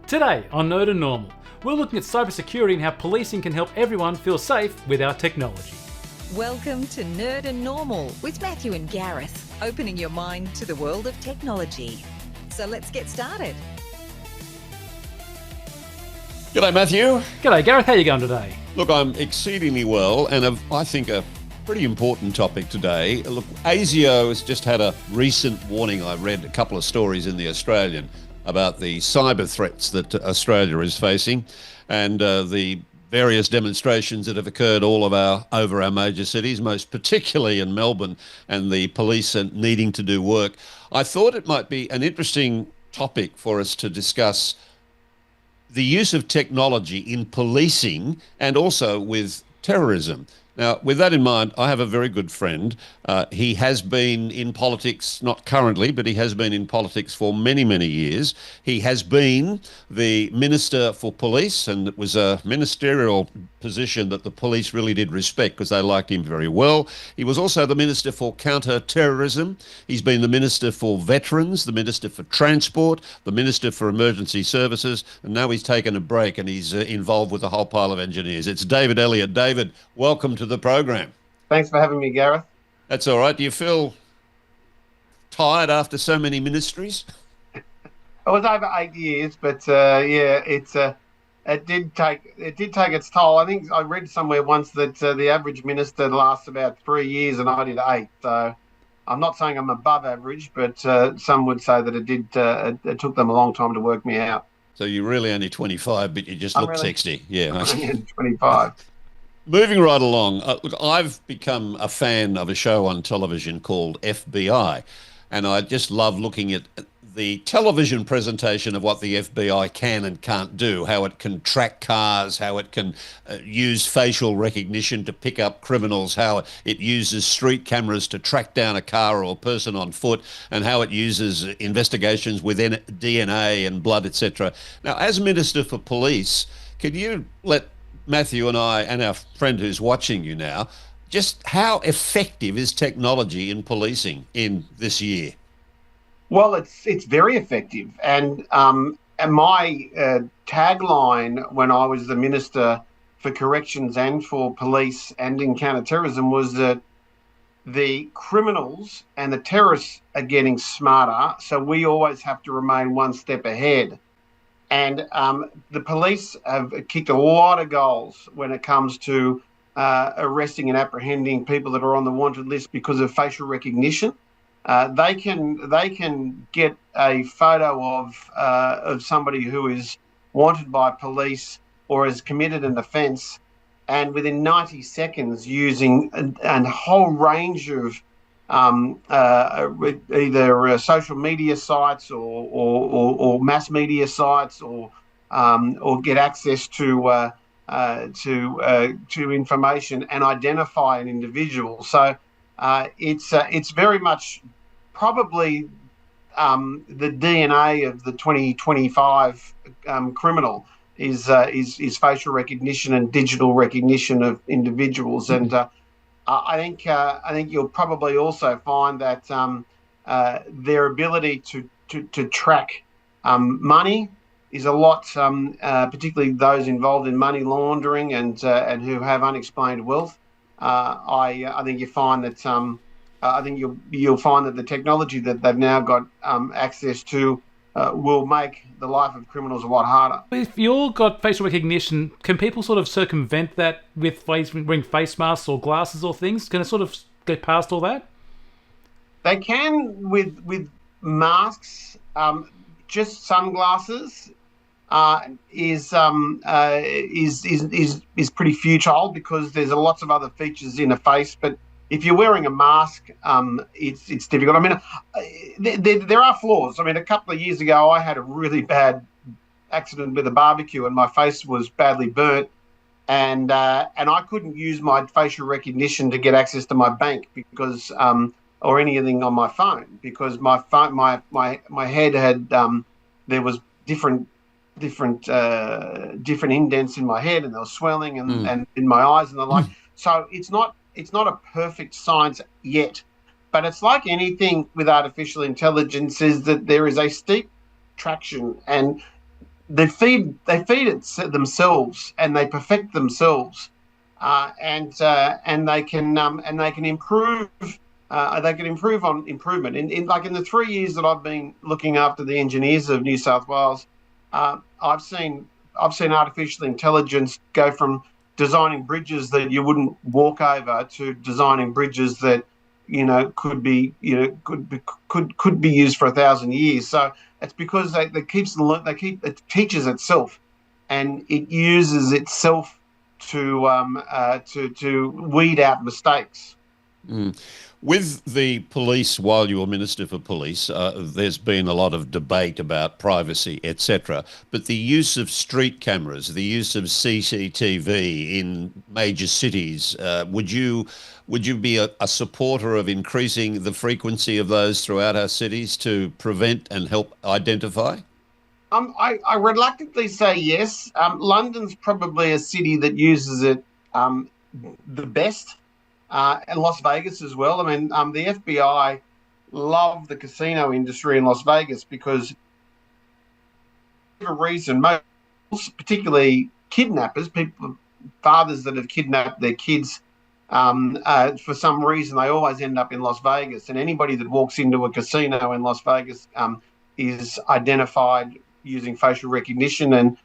Today on Nerd and Normal, we're looking at cybersecurity and how policing can help everyone feel safe with our technology. Welcome to Nerd and Normal with Matthew and Gareth, opening your mind to the world of technology. So let's get started. G'day, Matthew. G'day, Gareth. How are you going today? Look, I'm exceedingly well, and I think a pretty important topic today. Look, ASIO has just had a recent warning. I read a couple of stories in The Australian about the cyber threats that Australia is facing, and the various demonstrations that have occurred over our major cities, most particularly in Melbourne, and the police are needing to do work. I thought it might be an interesting topic for us to discuss the use of technology in policing and also with terrorism. Now, with that in mind, I have a very good friend. He has been in politics, not currently, but he has been in politics for many, many years. He has been the Minister for Police, and it was a ministerial position that the police really did respect because they liked him very well. He was also the Minister for Counter-Terrorism. He's been the Minister for Veterans, the Minister for Transport, the Minister for Emergency Services, and now he's taken a break and he's involved with a whole pile of engineers. It's David Elliott. David, welcome to the program. Thanks for having me, Gareth. That's all right. Do you feel tired after so many ministries? It was over 8 years, but it did take its toll. I think I read somewhere once that the average minister lasts about 3 years, and I did 8. So I'm not saying I'm above average, but some would say that it took them a long time to work me out. So you're really only 25, but you just look 60. Yeah, 25. Moving right along, look, I've become a fan of a show on television called FBI, and I just love looking at the television presentation of what the FBI can and can't do, how it can track cars, how it can use facial recognition to pick up criminals, how it uses street cameras to track down a car or a person on foot, and how it uses investigations within DNA and blood, etc. Now, as Minister for Police, can you let Matthew and I and our friend who's watching you now, just how effective is technology in policing in this year? Well, it's very effective, and my tagline when I was the Minister for Corrections and for Police and in counter-terrorism was that the criminals and the terrorists are getting smarter, so we always have to remain one step ahead. And the police have kicked a lot of goals when it comes to arresting and apprehending people that are on the wanted list because of facial recognition. They can get a photo of somebody who is wanted by police or has committed an offence, and within 90 seconds, using a whole range of either social media sites or mass media sites or get access to information and identify an individual. So it's very much probably the DNA of the 2025 criminal is facial recognition and digital recognition of individuals. And I think you'll probably also find that their ability to track money is a lot, particularly those involved in money laundering and who have unexplained wealth. I think you find that you'll find that the technology that they've now got access to will make the life of criminals a lot harder. If you've got facial recognition, can people sort of circumvent that with wearing face masks or glasses or things? Can it sort of get past all that? They can with masks. Just sunglasses is pretty futile because there's lots of other features in a face. But if you're wearing a mask, it's difficult. I mean, there are flaws. I mean, a couple of years ago, I had a really bad accident with a barbecue, and my face was badly burnt, and I couldn't use my facial recognition to get access to my bank because or anything on my phone because my phone, my head had there was different indents in my head, and there was swelling and in my eyes and the like. So it's not a perfect science yet, but it's like anything with artificial intelligence is that there is a steep traction, and it themselves, and they perfect themselves, and they can improve. They can improve on improvement. In the 3 years that I've been looking after the engineers of New South Wales, I've seen artificial intelligence go from designing bridges that you wouldn't walk over to designing bridges that could be used for 1,000 years. So it's because it teaches itself, and it uses itself to weed out mistakes. Mm. With the police, while you were Minister for Police, there's been a lot of debate about privacy, etc. But the use of street cameras, the use of CCTV in major cities, would you be a supporter of increasing the frequency of those throughout our cities to prevent and help identify? I reluctantly say yes. London's probably a city that uses it the best. And Las Vegas as well. I mean, the FBI love the casino industry in Las Vegas because, for a reason, most, particularly kidnappers, fathers that have kidnapped their kids, for some reason, they always end up in Las Vegas. And anybody that walks into a casino in Las Vegas is identified using facial recognition, and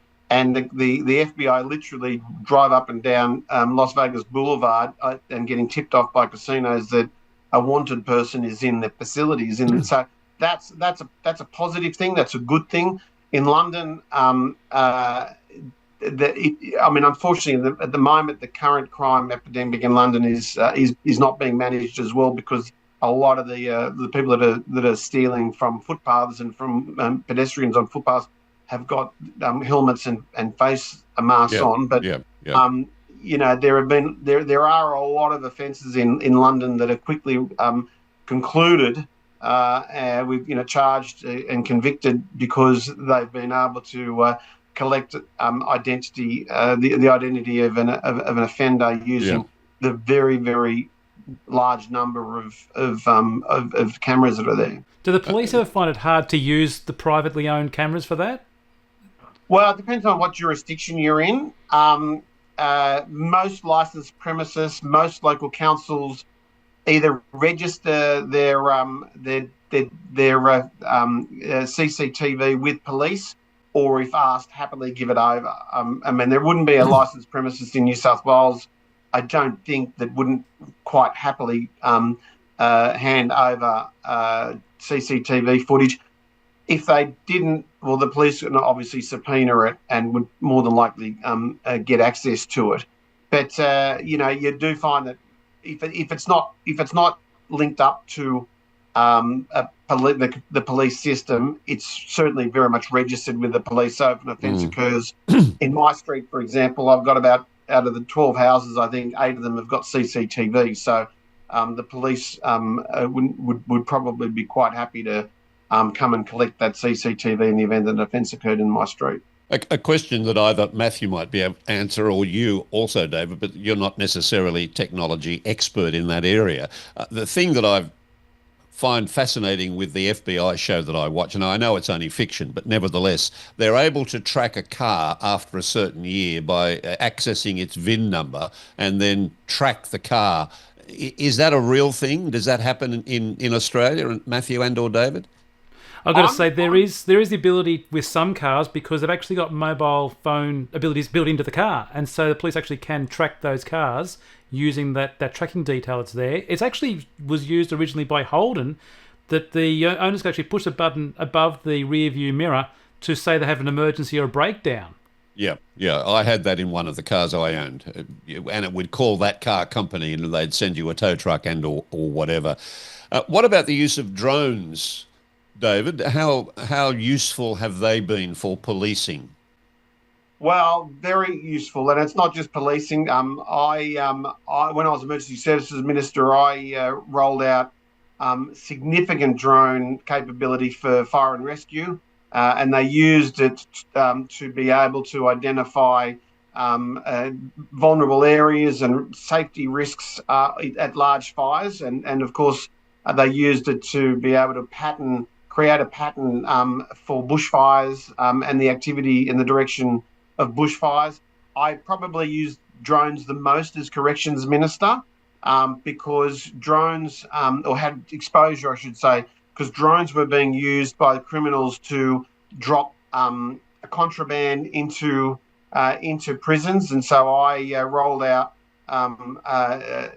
the FBI literally drive up and down Las Vegas Boulevard and getting tipped off by casinos that a wanted person is in their facilities. And so that's a positive thing. That's a good thing. In London, unfortunately, at the moment, the current crime epidemic in London is not being managed as well, because a lot of the people that are stealing from footpaths and from pedestrians on footpaths have got helmets and face masks on, but there are a lot of offences in London that are quickly concluded with charged and convicted because they've been able to collect identity, the identity of an offender using the very, very large number of cameras that are there. Do the police ever find it hard to use the privately owned cameras for that? Well, it depends on what jurisdiction you're in. Most licensed premises, most local councils either register their CCTV with police, or if asked, happily give it over. There wouldn't be a licensed premises in New South Wales, I don't think, that wouldn't quite happily hand over CCTV footage. If they didn't, well, the police would obviously subpoena it and would more than likely get access to it. But you do find that if it's not linked up to the police system, it's certainly very much registered with the police. So if an offence occurs in my street, for example, I've got out of the 12 houses, I think 8 of them have got CCTV. So the police would probably be quite happy to come and collect that CCTV in the event that an offence occurred in my street. A question that either Matthew might be able to answer, or you also, David, but you're not necessarily technology expert in that area. The thing that I find fascinating with the FBI show that I watch, and I know it's only fiction, but nevertheless, they're able to track a car after a certain year by accessing its VIN number and then track the car. Is that a real thing? Does that happen in Australia, Matthew and or David? I've got to say, there is the ability with some cars, because they've actually got mobile phone abilities built into the car, and so the police actually can track those cars using that tracking detail that's there. It actually was used originally by Holden, that the owners could actually push a button above the rear view mirror to say they have an emergency or a breakdown. Yeah. I had that in one of the cars I owned, and it would call that car company and they'd send you a tow truck and or whatever. What about the use of drones, David? How useful have they been for policing? Well, very useful, and it's not just policing. When I was Emergency Services Minister, I rolled out significant drone capability for fire and rescue, and they used it to be able to identify vulnerable areas and safety risks at large fires, and of course they used it to be able to pattern create a pattern for bushfires and the activity in the direction of bushfires. I probably used drones the most as corrections minister because drones, or had exposure, I should say, because drones were being used by the criminals to drop a contraband into prisons, and so I rolled out they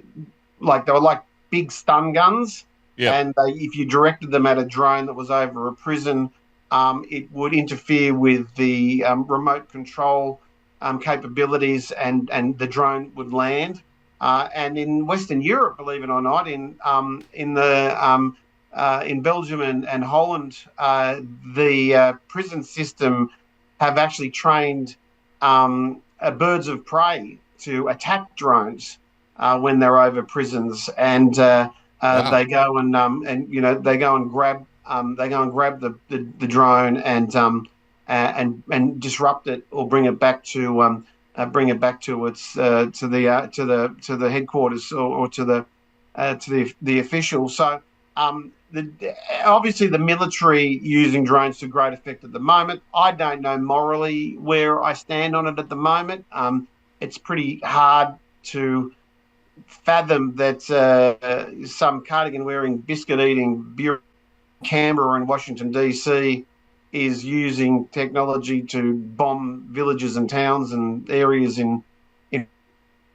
were like big stun guns. Yeah. And if you directed them at a drone that was over a prison, it would interfere with the remote control capabilities, and the drone would land. And in Western Europe, believe it or not, in Belgium and Holland, the prison system have actually trained birds of prey to attack drones when they're over prisons, and wow. They go and grab the drone and disrupt it, or bring it back to its to the headquarters, or to the officials. So obviously the military using drones to great effect at the moment. I don't know morally where I stand on it at the moment. It's pretty hard to fathom that some cardigan-wearing, biscuit-eating bureau Canberra and Washington DC is using technology to bomb villages and towns and areas in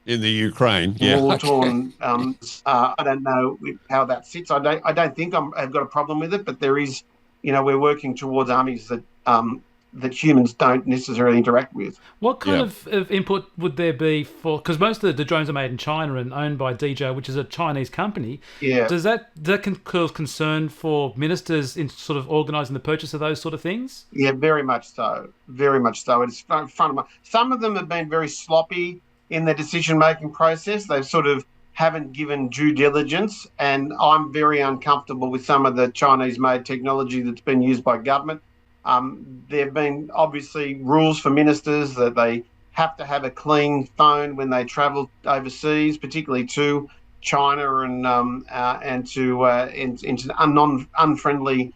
the Ukraine, war-torn. I don't know how that sits. I don't think I've got a problem with it, but there is, we're working towards armies that humans don't necessarily interact with. What kind of input would there be for? Because most of the drones are made in China and owned by DJI, which is a Chinese company. Yeah. Does that cause concern for ministers in sort of organising the purchase of those sort of things? Yeah, very much so. Very much so. It's front of mind. Some of them have been very sloppy in their decision-making process. They sort of haven't given due diligence, and I'm very uncomfortable with some of the Chinese-made technology that's been used by government. There have been obviously rules for ministers that they have to have a clean phone when they travel overseas, particularly to China and to unfriendly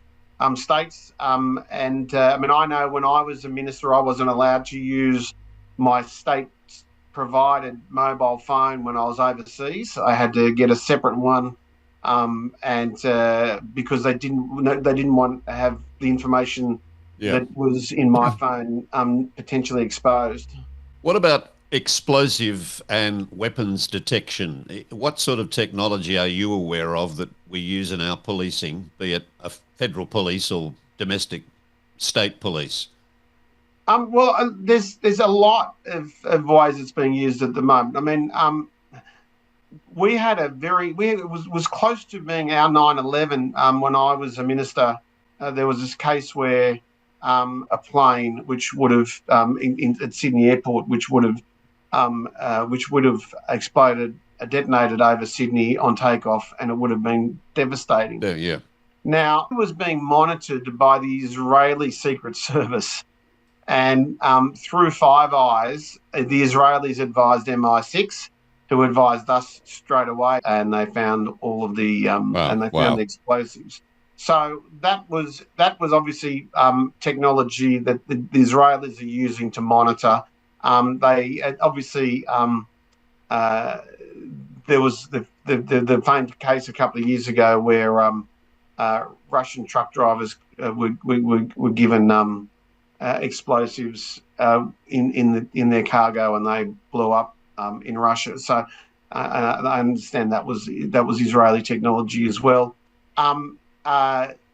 states. I know when I was a minister, I wasn't allowed to use my state-provided mobile phone when I was overseas. I had to get a separate one, because they didn't want to have the information that was in my phone potentially exposed. What about explosive and weapons detection? What sort of technology are you aware of that we use in our policing, be it a federal police or domestic state police? There's a lot of ways it's being used at the moment. I mean, we had it was close to being our 9/11 when I was a minister. There was this case where a plane, which would have at Sydney Airport, which would have exploded, detonated over Sydney on takeoff, and it would have been devastating. Yeah. Now, it was being monitored by the Israeli Secret Service, and through Five Eyes, the Israelis advised MI6, who advised us straight away, and they found all of the found the explosives. So that was obviously technology that the Israelis are using to monitor. They obviously there was the famed case a couple of years ago where Russian truck drivers were given explosives in their cargo, and they blew up in Russia. So I understand that was Israeli technology as well.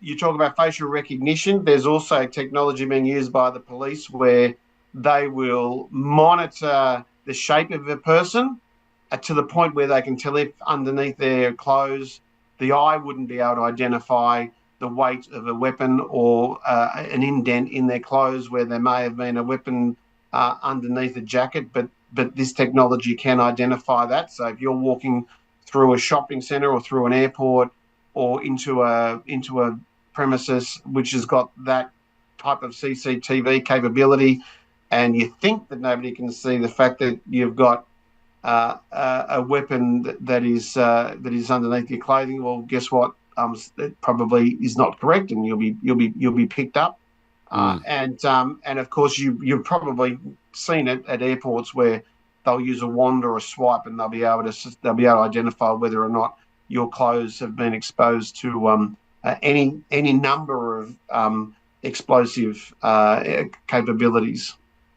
You talk about facial recognition. There's also technology being used by the police where they will monitor the shape of a person to the point where they can tell if underneath their clothes the eye wouldn't be able to identify the weight of a weapon, or an indent in their clothes where there may have been a weapon underneath a jacket, but this technology can identify that. So if you're walking through a shopping centre or through an airport or into a premises which has got that type of CCTV capability, and you think that nobody can see the fact that you've got a weapon that is underneath your clothing, well, guess what? it probably is not correct, and you'll be picked up. And of course you've probably seen it at airports where they'll use a wand or a swipe, and they'll be able to identify whether or not your clothes have been exposed to any number of explosive capabilities.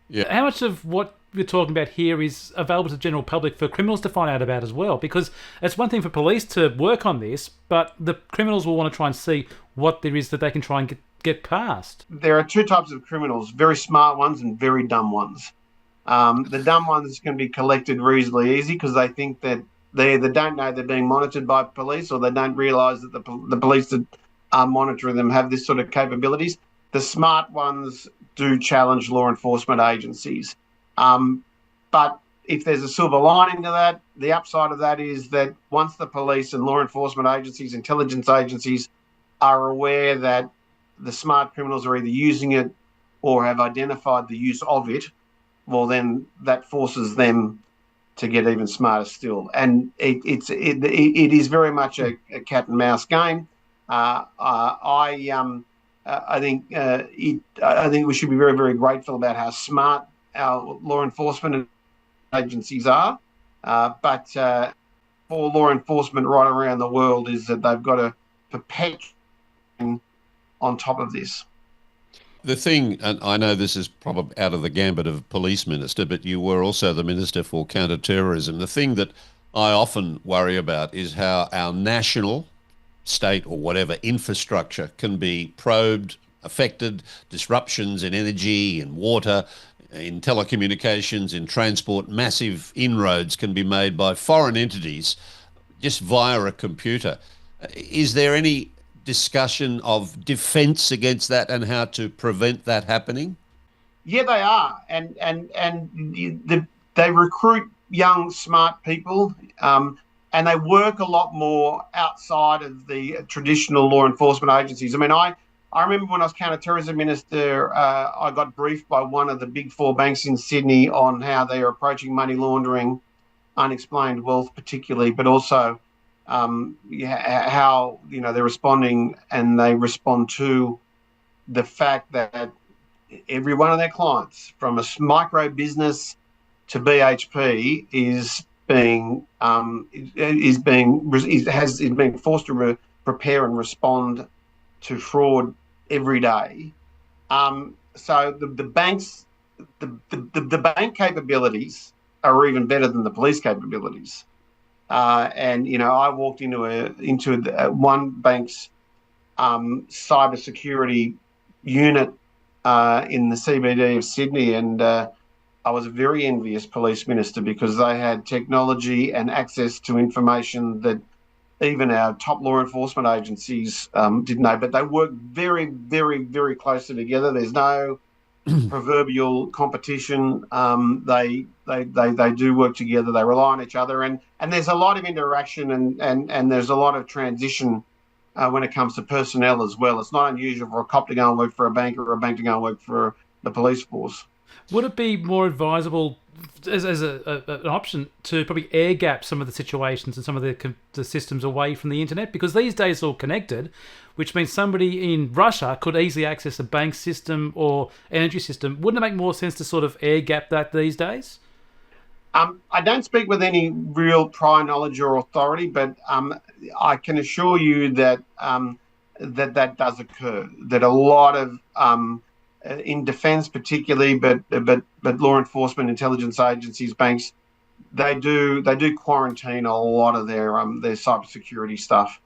Yeah. How much of what we're talking about here is available to the general public for criminals to find out about as well? Because it's one thing for police to work on this, but the criminals will want to try and see what there is that they can try and get past. There are two types of criminals, very smart ones and very dumb ones. The dumb ones can be collected reasonably easy because they think that they either don't know they're being monitored by police, or they don't realise that the police that are monitoring them have this sort of capabilities. The smart ones do challenge law enforcement agencies. But if there's a silver lining to that, the upside of that is that once the police and law enforcement agencies, intelligence agencies are aware that the smart criminals are either using it or have identified the use of it, well, then that forces them to get even smarter still. And it is very much a cat and mouse game. I think we should be very, very grateful about how smart our law enforcement agencies are. But for law enforcement right around the world is that they've got to perpetuate on top of this. The thing, and I know this is probably out of the gambit of police minister, but you were also the Minister for Counter-Terrorism. The thing that I often worry about is how our national, state or whatever infrastructure can be probed, affected, disruptions in energy, in water, in telecommunications, in transport. Massive inroads can be made by foreign entities just via a computer. Is there any discussion of defence against that and how to prevent that happening? Yeah, they are, and they recruit young, smart people, and they work a lot more outside of the traditional law enforcement agencies. I mean, I remember when I was counter-terrorism minister, I got briefed by one of the big four banks in Sydney on how they are approaching money laundering, unexplained wealth particularly, but also how they're responding, and they respond to the fact that every one of their clients, from a micro business to BHP, is being forced to prepare and respond to fraud every day. So the banks, the bank capabilities are even better than the police capabilities. And I walked into one bank's cybersecurity unit in the CBD of Sydney, and I was a very envious police minister because they had technology and access to information that even our top law enforcement agencies didn't know. But they work very, very, very closely together. There's no proverbial competition. They do work together. They rely on each other, and there's a lot of interaction and there's a lot of transition when it comes to personnel as well. It's not unusual for a cop to go and work for a bank or a bank to go and work for the police force. Would it be more advisable as an option to probably air gap some of the situations and some of the systems away from the internet? Because these days it's all connected, which means somebody in Russia could easily access a bank system or energy system. Wouldn't it make more sense to sort of air gap that these days? I don't speak with any real prior knowledge or authority, but I can assure you that that does occur. That a lot of in defence particularly, but law enforcement, intelligence agencies, banks, they do quarantine a lot of their cybersecurity stuff.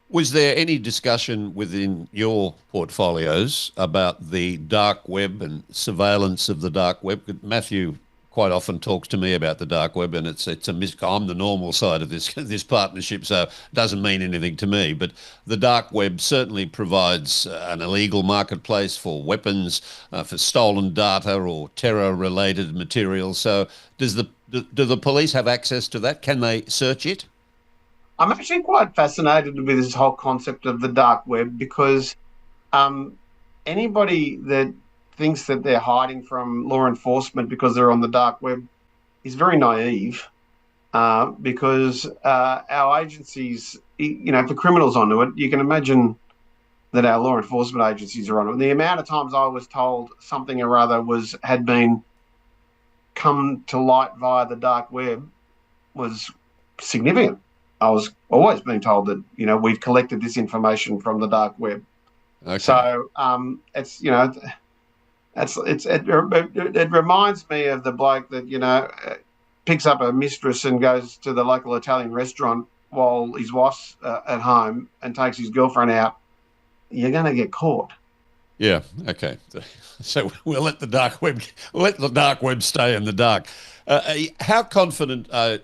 Was there any discussion within your portfolios about the dark web and surveillance of the dark web? Matthew quite often talks to me about the dark web, and I'm the normal side of this partnership, so it doesn't mean anything to me. But the dark web certainly provides an illegal marketplace for weapons, for stolen data or terror-related materials. So do the police have access to that? Can they search it? I'm actually quite fascinated with this whole concept of the dark web because anybody that thinks that they're hiding from law enforcement because they're on the dark web is very naive. because our agencies, if the criminal's onto it, you can imagine that our law enforcement agencies are on it. And the amount of times I was told something or other had been come to light via the dark web was significant. I was always being told that, we've collected this information from the dark web. Okay. So it reminds me of the bloke that, picks up a mistress and goes to the local Italian restaurant while his wife's at home and takes his girlfriend out. You're going to get caught. Yeah. Okay. So we'll let the dark web stay in the dark. How confident? As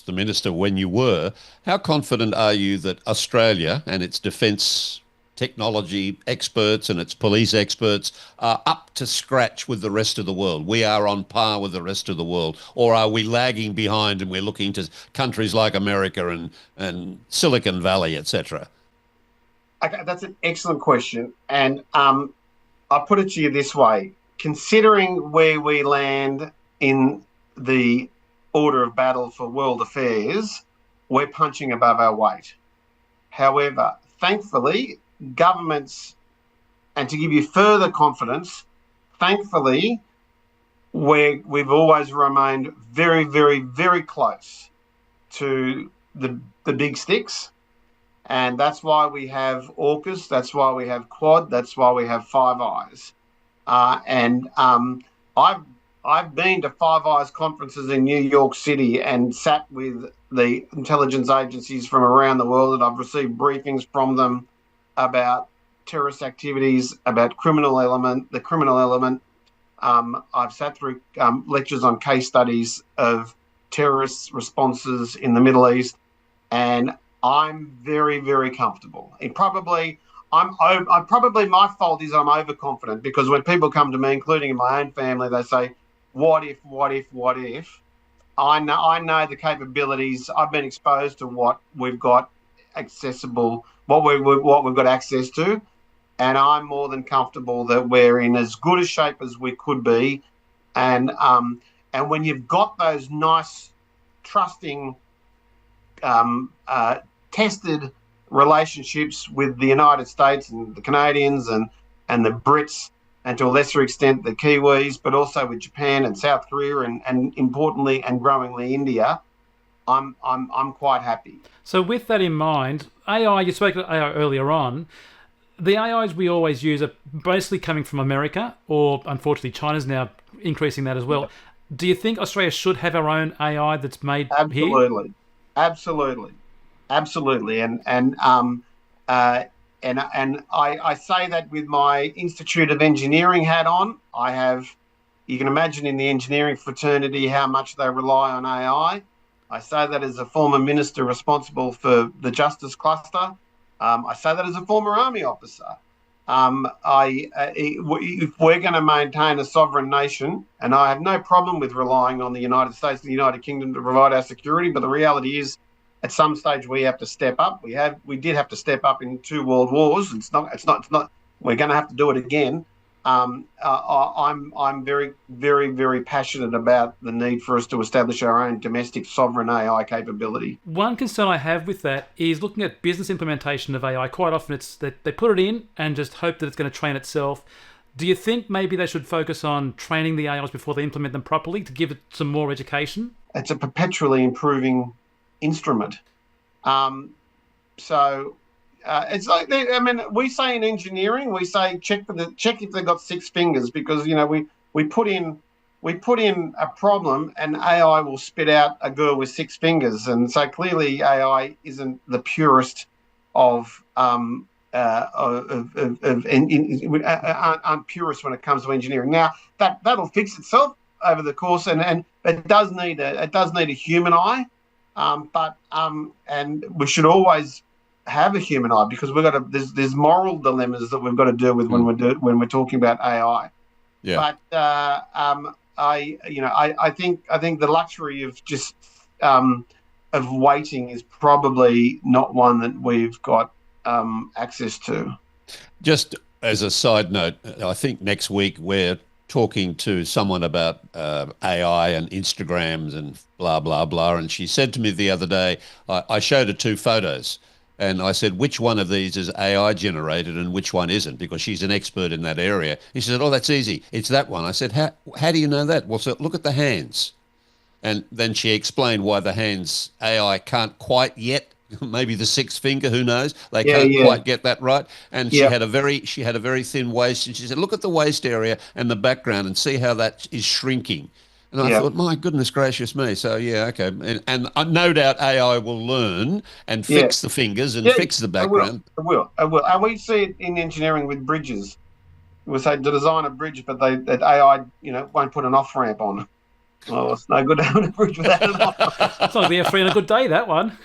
the minister, when you were, how confident are you that Australia and its defence technology experts and its police experts are up to scratch with the rest of the world? We are on par with the rest of the world, or are we lagging behind and we're looking to countries like America and Silicon Valley, etc.? Okay, that's an excellent question. And I'll put it to you this way. Considering where we land in the order of battle for world affairs, we're punching above our weight. However, thankfully, governments, and to give you further confidence, thankfully, we've always remained very, very, very close to the big sticks. And that's why we have AUKUS, that's why we have Quad, that's why we have Five Eyes. I've been to Five Eyes conferences in New York City and sat with the intelligence agencies from around the world, and I've received briefings from them about terrorist activities, about the criminal element. I've sat through lectures on case studies of terrorist responses in the Middle East, and I'm very, very comfortable. My fault is I'm overconfident, because when people come to me, including in my own family, they say, what if? I know the capabilities. I've been exposed to what we've got accessible, what we've got access to, and I'm more than comfortable that we're in as good a shape as we could be. And when you've got those nice, trusting, tested relationships with the United States and the Canadians and the Brits, and to a lesser extent the Kiwis, but also with Japan and South Korea and importantly and growingly India, I'm quite happy. So with that in mind, AI, you spoke about AI earlier on. The AIs we always use are basically coming from America, or unfortunately China's now increasing that as well. Do you think Australia should have our own AI that's made here? Absolutely. And I say that with my Institute of Engineering hat on. You can imagine in the engineering fraternity how much they rely on AI. I say that as a former minister responsible for the Justice Cluster. I say that as a former Army officer. If we're going to maintain a sovereign nation, and I have no problem with relying on the United States and the United Kingdom to provide our security, but the reality is, at some stage, we have to step up. We did have to step up in 2 world wars. It's not. We're going to have to do it again. I'm very, very, very passionate about the need for us to establish our own domestic sovereign AI capability. One concern I have with that is looking at business implementation of AI. Quite often, it's that they put it in and just hope that it's going to train itself. Do you think maybe they should focus on training the AIs before they implement them properly to give it some more education? It's a perpetually improving instrument. It's like, we say in engineering, we say check if they've got 6 fingers, because we put in a problem and AI will spit out a girl with 6 fingers, and so clearly AI isn't the purest aren't purist when it comes to engineering. Now that'll fix itself over the course, and it does need a human eye. And we should always have a human eye, because there's moral dilemmas that we've got to deal with when we're talking about AI. Yeah. But I think the luxury of just of waiting is probably not one that we've got access to. Just as a side note, I think next week we're talking to someone about AI and Instagrams and blah, blah, blah. And she said to me the other day, I showed her 2 photos. And I said, which one of these is AI generated and which one isn't? Because she's an expert in that area. He said, oh, that's easy. It's that one. I said, how do you know that? Well, so look at the hands. And then she explained why the hands AI can't quite yet. Maybe the 6th finger, who knows? They can't quite get that right. And she had a very thin waist. And she said, look at the waist area and the background and see how that is shrinking. And I thought, my goodness gracious me. So, okay. And no doubt AI will learn and fix the fingers and fix the background. It will. And we see it in engineering with bridges. We say to design a bridge, but that AI, won't put an off-ramp on. Well, it's no good having a bridge without an off-ramp. It's like they're free on a good day, that one.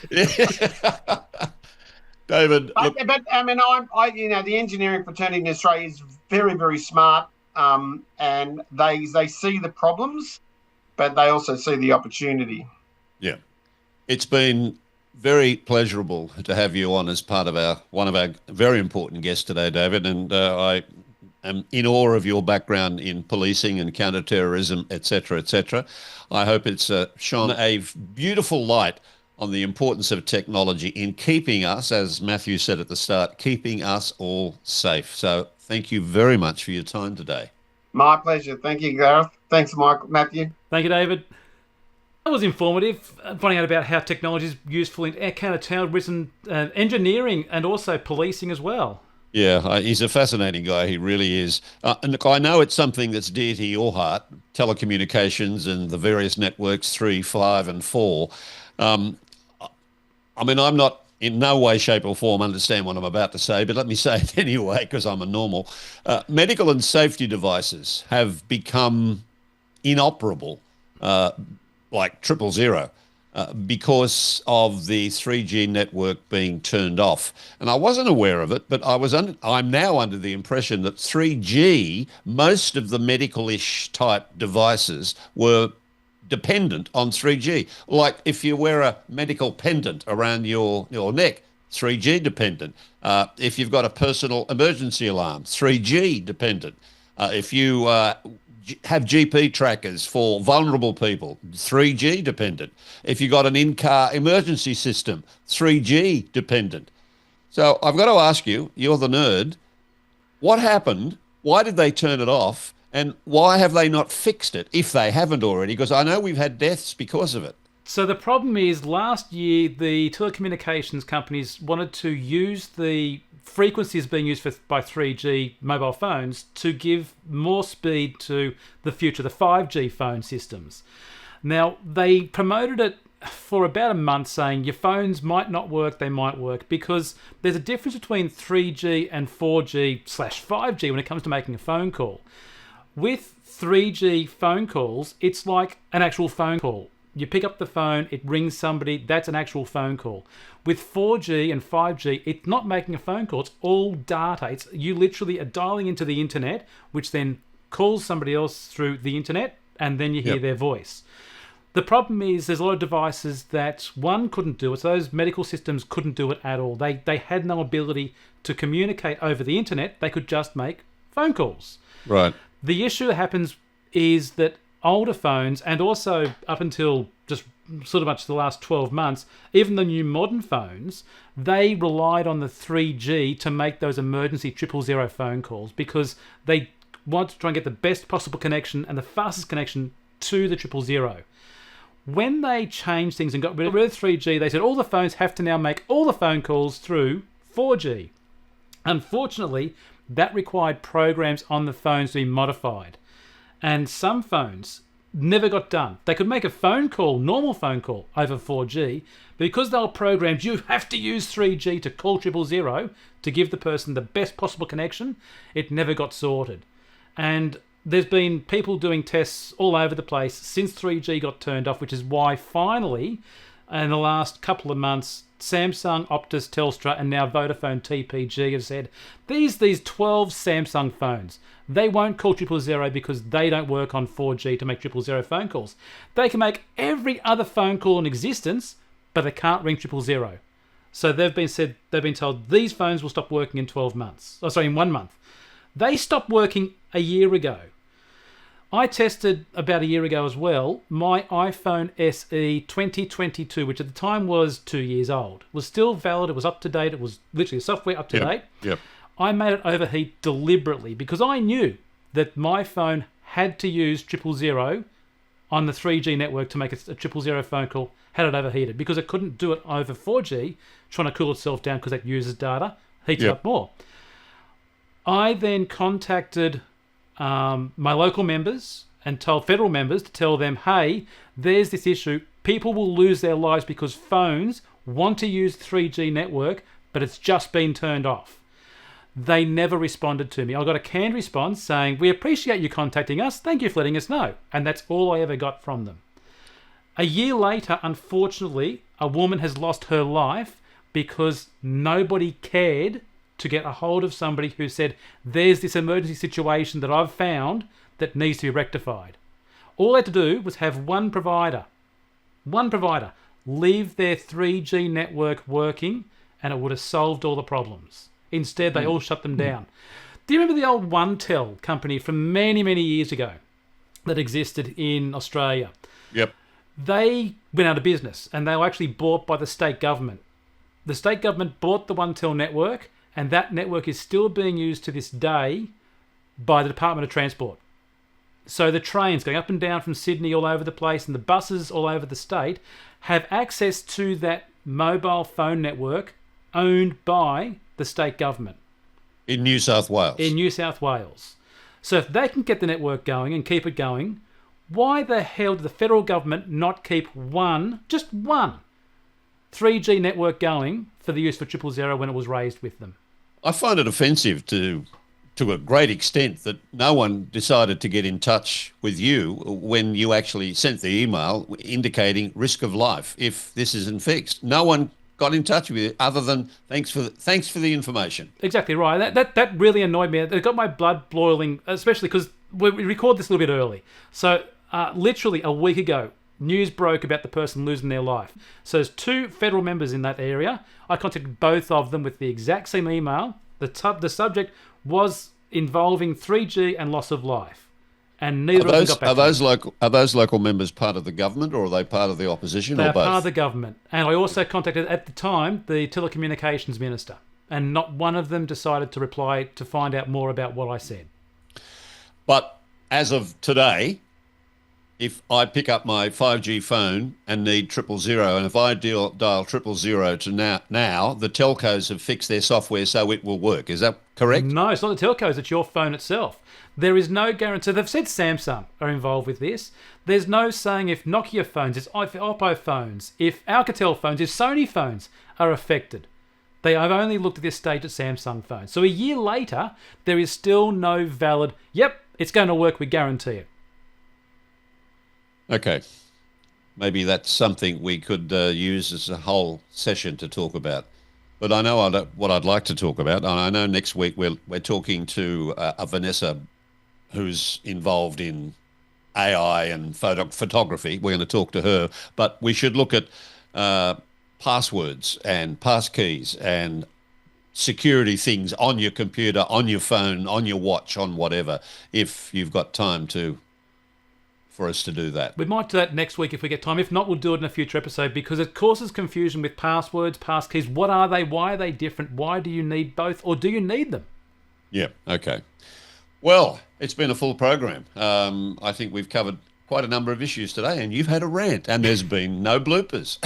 David. But I mean, the engineering fraternity in Australia is very, very smart, and they see the problems, but they also see the opportunity. Yeah. It's been very pleasurable to have you on as part of one of our very important guests today, David, and I am in awe of your background in policing and counter-terrorism, et cetera, I hope it's shone a beautiful light on the importance of technology in keeping us, as Matthew said at the start, keeping us all safe. So thank you very much for your time today. My pleasure. Thank you, Gareth. Thanks, Matthew. Thank you, David. That was informative, finding out about how technology is useful in counter-terrorism, engineering, and also policing as well. Yeah, he's a fascinating guy. He really is. And look, I know it's something that's dear to your heart, telecommunications and the various networks 3, 5, and 4. I mean, I'm not in no way, shape or form understand what I'm about to say, but let me say it anyway because I'm a normal. Medical and safety devices have become inoperable, like 000, because of the 3G network being turned off. And I wasn't aware of it, but I'm now under the impression that 3G, most of the medical-ish type devices were dependent on 3G. Like if you wear a medical pendant around your neck, 3G dependent. If you've got a personal emergency alarm, 3G dependent. If you have GP trackers for vulnerable people, 3G dependent. If you've got an in-car emergency system, 3G dependent. So I've got to ask you, you're the nerd, what happened? Why did they turn it off? And why have they not fixed it, if they haven't already? Because I know we've had deaths because of it. So the problem is, last year, the telecommunications companies wanted to use the frequencies being used by 3G mobile phones to give more speed to the future, the 5G phone systems. Now, they promoted it for about a month, saying your phones might not work, they might work, because there's a difference between 3G and 4G/5G when it comes to making a phone call. With 3G phone calls, it's like an actual phone call. You pick up the phone, it rings somebody, that's an actual phone call. With 4G and 5G, it's not making a phone call, it's all data. You literally are dialing into the internet, which then calls somebody else through the internet, and then you hear their voice. The problem is there's a lot of devices that, one, couldn't do it. So those medical systems couldn't do it at all. They had no ability to communicate over the internet. They could just make phone calls. Right. The issue that happens is that older phones, and also up until just sort of much the last 12 months, even the new modern phones, they relied on the 3G to make those emergency 000 phone calls because they want to try and get the best possible connection and the fastest connection to the 000. When they changed things and got rid of 3G, they said all the phones have to now make all the phone calls through 4G. Unfortunately, that required programs on the phones to be modified. And some phones never got done. They could make a phone call, normal phone call, over 4G, but because they were programmed, you have to use 3G to call 000 to give the person the best possible connection, it never got sorted. And there's been people doing tests all over the place since 3G got turned off, which is why finally, in the last couple of months, Samsung, Optus, Telstra, and now Vodafone TPG have said these 12 Samsung phones, they won't call 000 because they don't work on 4G to make 000 phone calls. They can make every other phone call in existence, but they can't ring 000. So they've been told these phones will stop working in 12 months. In 1 month. They stopped working a year ago. I tested about a year ago as well. My iPhone SE 2022, which at the time was 2 years old, was still valid. It was up to date. It was literally software up to date. Yep. I made it overheat deliberately because I knew that my phone had to use 000 on the 3G network to make a 000 phone call had it overheated, because it couldn't do it over 4G, trying to cool itself down because that uses data, heats it up more. I then contacted my local members and told federal members to tell them, hey, there's this issue. People will lose their lives because phones want to use 3G network, but it's just been turned off. They never responded to me. I got a canned response saying, we appreciate you contacting us. Thank you for letting us know. And that's all I ever got from them. A year later, unfortunately, a woman has lost her life because nobody cared to get a hold of somebody who said, there's this emergency situation that I've found that needs to be rectified. All they had to do was have one provider, leave their 3G network working, and it would have solved all the problems. Instead, they all shut them down. Do you remember the old OneTel company from many, many years ago that existed in Australia? Yep. They went out of business, and they were actually bought by the state government. The state government bought the OneTel network, and that network is still being used to this day by the Department of Transport. So the trains going up and down from Sydney all over the place and the buses all over the state have access to that mobile phone network owned by the state government. In New South Wales. In New South Wales. So if they can get the network going and keep it going, why the hell did the federal government not keep just one 3G network going for the use for 000 when it was raised with them? I find it offensive to a great extent that no one decided to get in touch with you when you actually sent the email indicating risk of life if this isn't fixed. No one got in touch with you other than thanks for the information. Exactly right. That really annoyed me. It got my blood boiling, especially because we record this a little bit early. So literally a week ago, news broke about the person losing their life. So there's 2 federal members in that area. I contacted both of them with the exact same email. The subject was involving 3G and loss of life. And neither of them got back to me. Are those local members part of the government, or are they part of the opposition, They or are both? part of the government. And I also contacted, at the time, the telecommunications minister. And not one of them decided to reply to find out more about what I said. But as of today, if I pick up my 5G phone and need 000, and if I dial 000 to now, the telcos have fixed their software so it will work. Is that correct? No, it's not the telcos, it's your phone itself. There is no guarantee. They've said Samsung are involved with this. There's no saying if Nokia phones, if Oppo phones, if Alcatel phones, if Sony phones are affected. They have only looked at this stage at Samsung phones. So a year later, there is still no valid, yep, it's going to work, we guarantee it. Okay. Maybe that's something we could use as a whole session to talk about. But I know what I'd like to talk about. And I know next week we're talking to a Vanessa who's involved in AI and photography. We're going to talk to her. But we should look at passwords and passkeys and security things on your computer, on your phone, on your watch, on whatever, if you've got time for us to do that. We might do that next week if we get time. If not, we'll do it in a future episode because it causes confusion with passwords, passkeys. What are they? Why are they different? Why do you need both? Or do you need them? Yeah, okay. Well, it's been a full program. I think we've covered quite a number of issues today, and you've had a rant, and there's been no bloopers.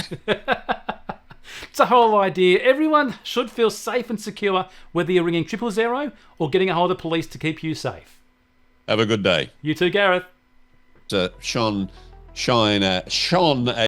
It's a whole idea. Everyone should feel safe and secure, whether you're ringing 000 or getting a hold of police to keep you safe. Have a good day. You too, Gareth. Sean